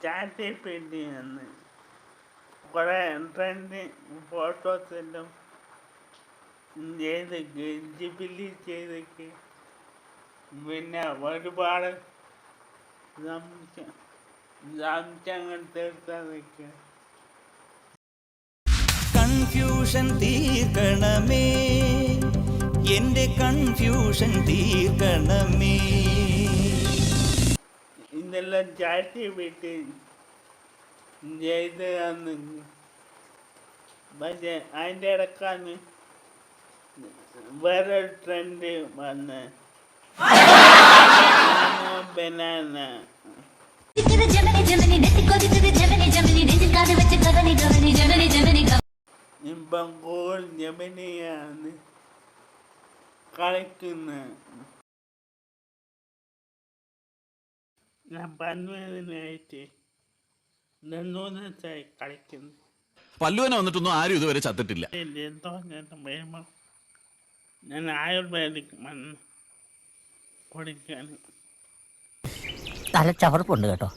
Chat പെട്ടിന്ന് കുറേ trend ഫോട്ടോസെല്ലാം ചെയ്തൊക്കെ ജിബിലി ചെയ്തൊക്കെ പിന്നെ ഒരുപാട് സംശയങ്ങൾ തീർത്തതൊക്കെ. കൺഫ്യൂഷൻ തീർക്കണമേ, എന്റെ കൺഫ്യൂഷൻ തീർക്കണമേ. ഇതെല്ലാം ചാറ്റ് പെട്ടി ചെയ്ത് തന്നു. പക്ഷെ അതിൻ്റെ ഇടക്കാണ് വേറെ ട്രെൻഡ് വന്ന് ബനാന. ഇപ്പം ഗൂഗിൾ ജെമിനിയാണ് കളിക്കുന്നത്. ഞാൻ പന്മേനായിട്ട് 2 ദിവസമായി കളിക്കുന്നു. പല്ലുവനെ വന്നിട്ടൊന്നും ആരും ഇതുവരെ ചത്തിട്ടില്ല. എന്തോ വരുമ്പോൾ ഞാൻ ആയുർവേദിക് മരുന്ന് കുടിക്കാൻ നല്ല ചവർപ്പുണ്ട് കേട്ടോ.